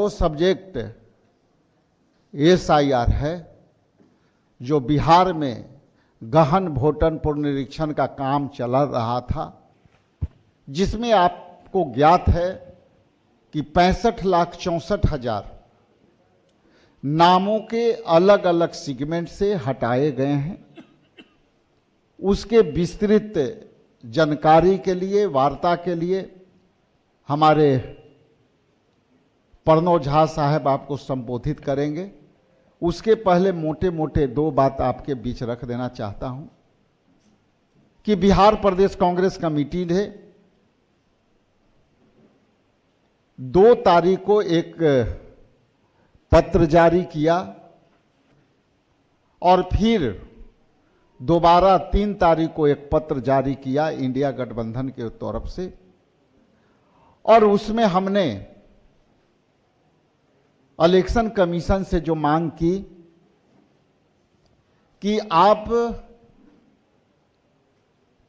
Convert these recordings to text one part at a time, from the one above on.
जो subject SIR है, जो बिहार में गहन भोटन पुनरीक्षण का काम चल रहा था, जिसमें आपको ज्ञात है कि 65,64,000 नामों के अलग अलग सेगमेंट से हटाए गए हैं। उसके विस्तृत जानकारी के लिए, वार्ता के लिए हमारे प्रणव झा साहब आपको संबोधित करेंगे। उसके पहले मोटे मोटे दो बात आपके बीच रख देना चाहता हूं कि बिहार प्रदेश कांग्रेस कमेटी ने 2 तारीख को एक पत्र जारी किया और फिर दोबारा 3 तारीख को एक पत्र जारी किया इंडिया गठबंधन के तरफ से, और उसमें हमने इलेक्शन कमीशन से जो मांग की कि आप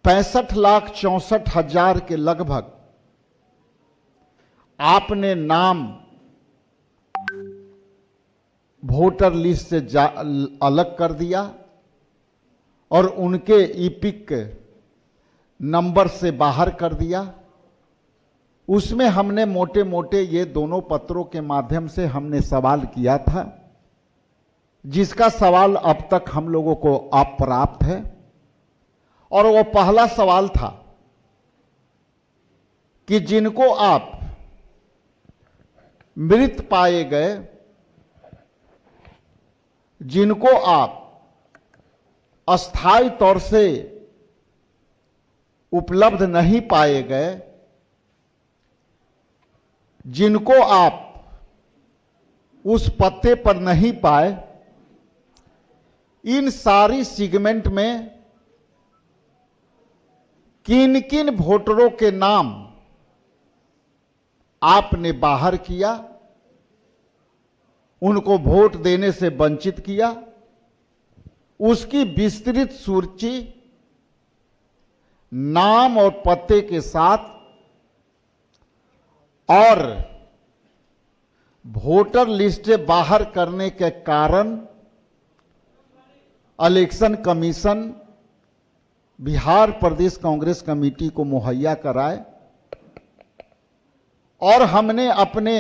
65,64,000 के लगभग आपने नाम वोटर लिस्ट से अलग कर दिया और उनके ईपिक नंबर से बाहर कर दिया। उसमें हमने मोटे मोटे ये दोनों पत्रों के माध्यम से हमने सवाल किया था, जिसका सवाल अब तक हम लोगों को अप्राप्त है। और वो पहला सवाल था कि जिनको आप मृत पाए गए, जिनको आप अस्थायी तौर से उपलब्ध नहीं पाए गए, जिनको आप उस पते पर नहीं पाए, इन सारी सेगमेंट में किन किन वोटरों के नाम आपने बाहर किया, उनको वोट देने से वंचित किया, उसकी विस्तृत सूची नाम और पते के साथ और वोटर लिस्ट से बाहर करने के कारण इलेक्शन कमीशन बिहार प्रदेश कांग्रेस कमेटी को मुहैया कराए। और हमने अपने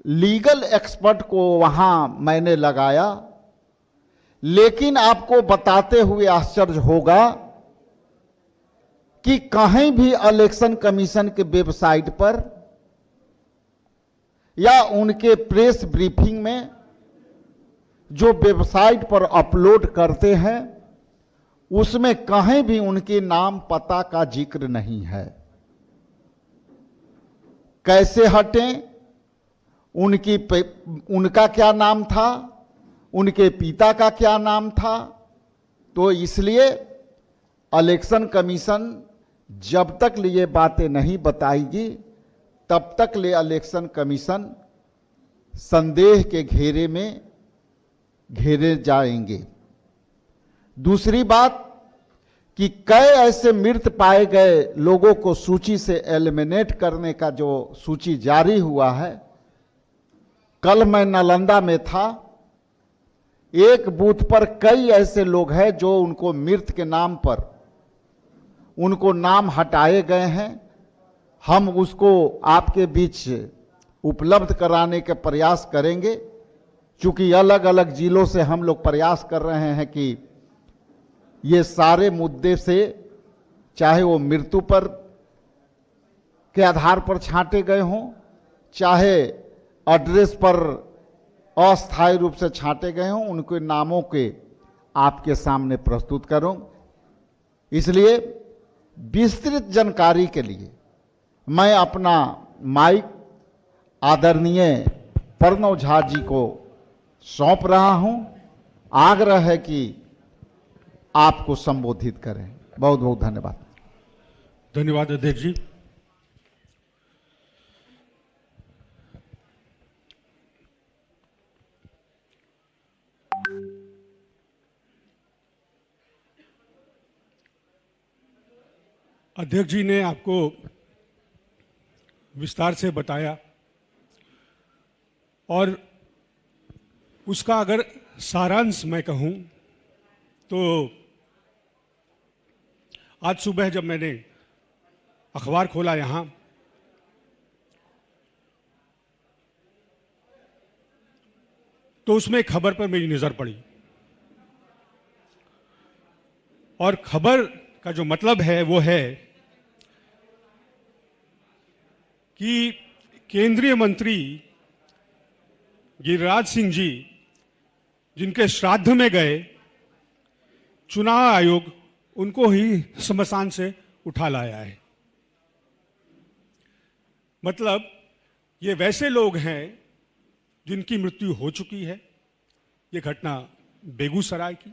लीगल एक्सपर्ट को वहां मैंने लगाया, लेकिन आपको बताते हुए आश्चर्य होगा कि कहीं भी इलेक्शन कमीशन के वेबसाइट पर या उनके प्रेस ब्रीफिंग में जो वेबसाइट पर अपलोड करते हैं, उसमें कहीं भी उनके नाम पता का जिक्र नहीं है। कैसे हटें, उनका क्या नाम था, उनके पिता का क्या नाम था। तो इसलिए इलेक्शन कमीशन जब तक ये बातें नहीं बताएगी, तब तक ले इलेक्शन कमीशन संदेह के घेरे में घेरे जाएंगे। दूसरी बात कि कई ऐसे मृत पाए गए लोगों को सूची से एलिमिनेट करने का जो सूची जारी हुआ है, कल मैं नालंदा में था, एक बूथ पर कई ऐसे लोग हैं जो उनको मृत के नाम पर उनको नाम हटाए गए हैं। हम उसको आपके बीच उपलब्ध कराने के प्रयास करेंगे, क्योंकि अलग अलग जिलों से हम लोग प्रयास कर रहे हैं कि ये सारे मुद्दे से, चाहे वो मृत्यु पर के आधार पर छांटे गए हों, चाहे एड्रेस पर अस्थायी रूप से छांटे गए हों, उनके नामों के आपके सामने प्रस्तुत करूं। इसलिए विस्तृत जानकारी के लिए मैं अपना माइक आदरणीय प्रणव झा जी को सौंप रहा हूं। आग्रह है कि आपको संबोधित करें। बहुत बहुत धन्यवाद। धन्यवाद अध्यक्ष जी। अध्यक्ष जी ने आपको विस्तार से बताया और उसका अगर सारांश मैं कहूं तो आज सुबह जब मैंने अखबार खोला यहां, तो उसमें एक खबर पर मेरी नजर पड़ी और खबर का जो मतलब है वो है कि केंद्रीय मंत्री गिरिराज सिंह जी जिनके श्राद्ध में गए, चुनाव आयोग उनको ही श्मशान से उठा लाया है। मतलब ये वैसे लोग हैं जिनकी मृत्यु हो चुकी है। ये घटना बेगूसराय की,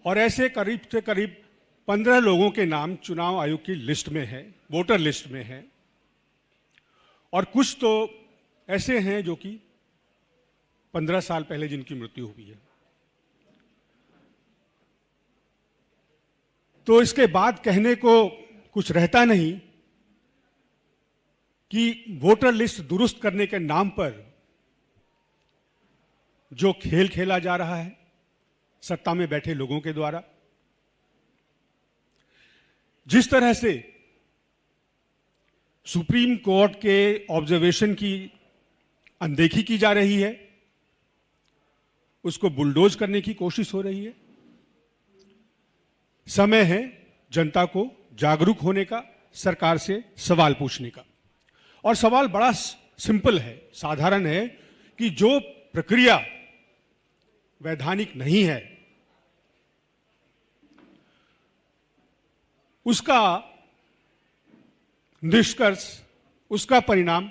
और ऐसे करीब से करीब 15 लोगों के नाम चुनाव आयोग की लिस्ट में है, वोटर लिस्ट में है, और कुछ तो ऐसे हैं जो कि 15 साल पहले जिनकी मृत्यु हुई है। तो इसके बाद कहने को कुछ रहता नहीं कि वोटर लिस्ट दुरुस्त करने के नाम पर जो खेल खेला जा रहा है सत्ता में बैठे लोगों के द्वारा, जिस तरह से सुप्रीम कोर्ट के ऑब्जर्वेशन की अनदेखी की जा रही है, उसको बुलडोज करने की कोशिश हो रही है। समय है जनता को जागरूक होने का, सरकार से सवाल पूछने का। और सवाल बड़ा सिंपल है, साधारण है कि जो प्रक्रिया वैधानिक नहीं है उसका निष्कर्ष, उसका परिणाम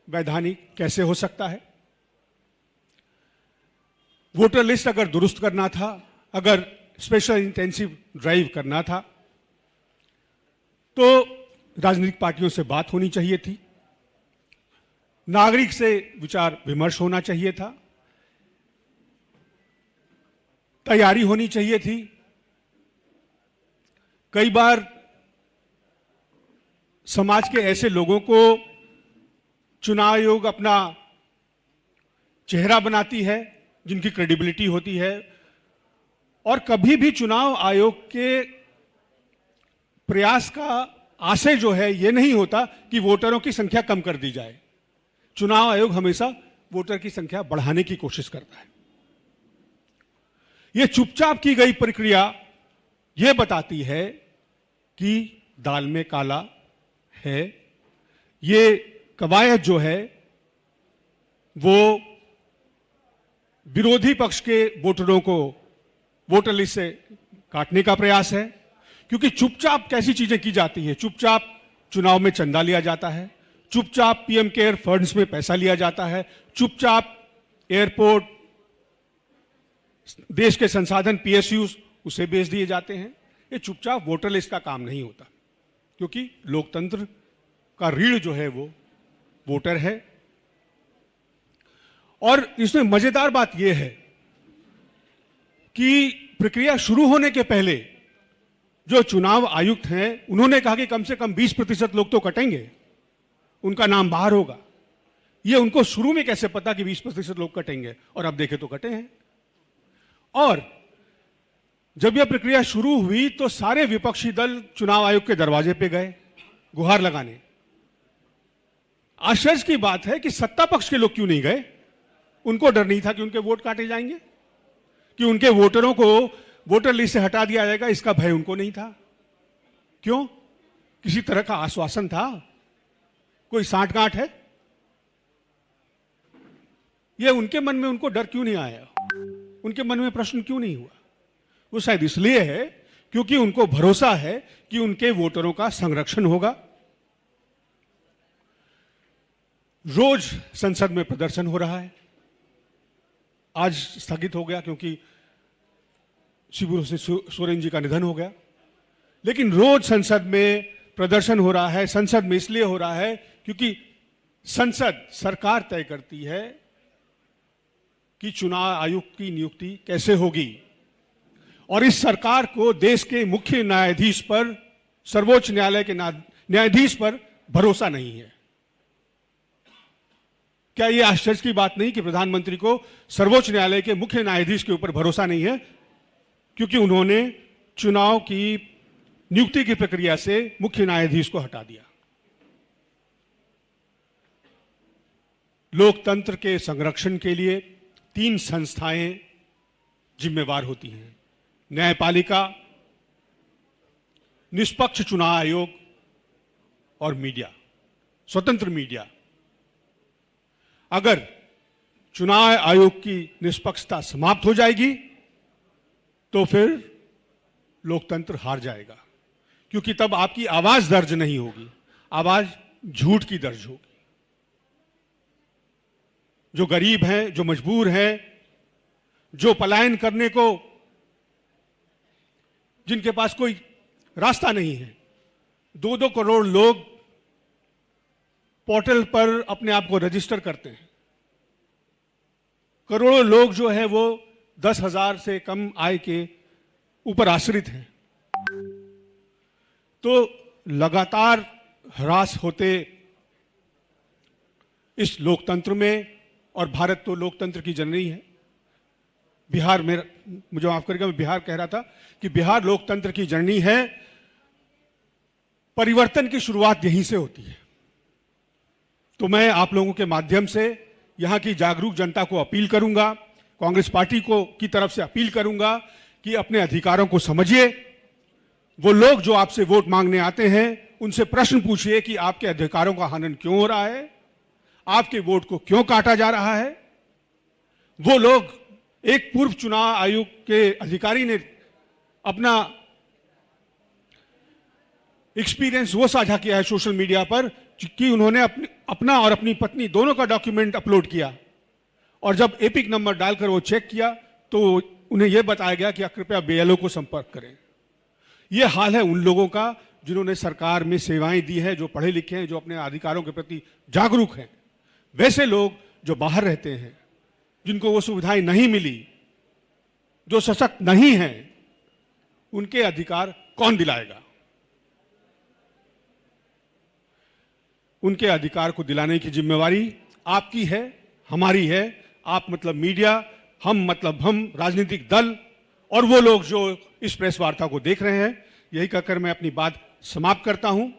वैधानिक कैसे हो सकता है। वोटर लिस्ट अगर दुरुस्त करना था, अगर स्पेशल इंटेंसिव ड्राइव करना था, तो राजनीतिक पार्टियों से बात होनी चाहिए थी, नागरिक से विचार विमर्श होना चाहिए था, तैयारी होनी चाहिए थी। कई बार समाज के ऐसे लोगों को चुनाव आयोग अपना चेहरा बनाती है जिनकी क्रेडिबिलिटी होती है, और कभी भी चुनाव आयोग के प्रयास का आशय जो है यह नहीं होता कि वोटरों की संख्या कम कर दी जाए। चुनाव आयोग हमेशा वोटर की संख्या बढ़ाने की कोशिश करता है। यह चुपचाप की गई प्रक्रिया यह बताती है कि दाल में काला है। ये कवायद जो है वो विरोधी पक्ष के वोटरों को वोटर लिस्ट से काटने का प्रयास है, क्योंकि चुपचाप कैसी चीजें की जाती है। चुपचाप चुनाव में चंदा लिया जाता है, चुपचाप पीएम केयर फंड्स में पैसा लिया जाता है, चुपचाप एयरपोर्ट, देश के संसाधन पीएसयूज उसे बेच दिए जाते हैं। ये चुपचाप वोटर लिस्ट का काम नहीं होता, क्योंकि लोकतंत्र का रीढ़ जो है वो वोटर है। और इसमें मजेदार बात यह है कि प्रक्रिया शुरू होने के पहले जो चुनाव आयुक्त हैं उन्होंने कहा कि कम से कम 20% लोग तो कटेंगे, उनका नाम बाहर होगा। यह उनको शुरू में कैसे पता कि 20% लोग कटेंगे, और अब देखे तो कटे हैं। और जब यह प्रक्रिया शुरू हुई तो सारे विपक्षी दल चुनाव आयोग के दरवाजे पे गए गुहार लगाने। आश्चर्य की बात है कि सत्ता पक्ष के लोग क्यों नहीं गए। उनको डर नहीं था कि उनके वोट काटे जाएंगे, कि उनके वोटरों को वोटर लिस्ट से हटा दिया जाएगा, इसका भय उनको नहीं था। क्यों? किसी तरह का आश्वासन था, कोई सांठगांठ है। यह उनके मन में, उनको डर क्यों नहीं आया, उनके मन में प्रश्न क्यों नहीं हुआ? वो शायद इसलिए है क्योंकि उनको भरोसा है कि उनके वोटरों का संरक्षण होगा। रोज संसद में प्रदर्शन हो रहा है। आज स्थगित हो गया क्योंकि शिबू सोरेन जी का निधन हो गया, लेकिन रोज संसद में प्रदर्शन हो रहा है। संसद में इसलिए हो रहा है क्योंकि संसद, सरकार तय करती है कि चुनाव आयुक्त की नियुक्ति कैसे होगी, और इस सरकार को देश के मुख्य न्यायाधीश पर, सर्वोच्च न्यायालय के न्यायाधीश पर भरोसा नहीं है। क्या यह आश्चर्य की बात नहीं कि प्रधानमंत्री को सर्वोच्च न्यायालय के मुख्य न्यायाधीश के ऊपर भरोसा नहीं है, क्योंकि उन्होंने चुनाव की नियुक्ति की प्रक्रिया से मुख्य न्यायाधीश को हटा दिया। लोकतंत्र के संरक्षण के लिए 3 संस्थाएं जिम्मेवार होती हैं: न्यायपालिका, निष्पक्ष चुनाव आयोग और मीडिया, स्वतंत्र मीडिया। अगर चुनाव आयोग की निष्पक्षता समाप्त हो जाएगी तो फिर लोकतंत्र हार जाएगा, क्योंकि तब आपकी आवाज दर्ज नहीं होगी, आवाज झूठ की दर्ज होगी। जो गरीब हैं, जो मजबूर हैं, जो पलायन करने को, जिनके पास कोई रास्ता नहीं है, 2-2 करोड़ लोग पोर्टल पर अपने आप को रजिस्टर करते हैं। करोड़ों लोग जो है वो 10,000 से कम आय के ऊपर आश्रित हैं। तो लगातार ह्रास होते इस लोकतंत्र में, और भारत तो लोकतंत्र की जननी है, बिहार में, मुझे माफ करिएगा मैं बिहार कह रहा था, कि बिहार लोकतंत्र की जननी है। परिवर्तन की शुरुआत यहीं से होती है। तो मैं आप लोगों के माध्यम से यहां की जागरूक जनता को अपील करूंगा, कांग्रेस पार्टी को की तरफ से अपील करूंगा कि अपने अधिकारों को समझिए। वो लोग जो आपसे वोट मांगने आते हैं, उनसे प्रश्न पूछिए कि आपके अधिकारों का हनन क्यों हो रहा है, आपके वोट को क्यों काटा जा रहा है। वो लोग, एक पूर्व चुनाव आयोग के अधिकारी ने अपना एक्सपीरियंस वो साझा किया है सोशल मीडिया पर कि उन्होंने अपना और अपनी पत्नी दोनों का डॉक्यूमेंट अपलोड किया, और जब एपिक नंबर डालकर वो चेक किया तो उन्हें यह बताया गया कि आप कृपया बीएलओ को संपर्क करें। यह हाल है उन लोगों का जिन्होंने सरकार में सेवाएं दी हैं, जो पढ़े लिखे हैं, जो अपने अधिकारों के प्रति जागरूक हैं। वैसे लोग जो बाहर रहते हैं, जिनको वो सुविधाएं नहीं मिली, जो सशक्त नहीं हैं, उनके अधिकार कौन दिलाएगा? उनके अधिकार को दिलाने की जिम्मेवारी आपकी है, हमारी है। आप मतलब मीडिया, हम मतलब हम राजनीतिक दल, और वो लोग जो इस प्रेस वार्ता को देख रहे हैं। यही कहकर मैं अपनी बात समाप्त करता हूं।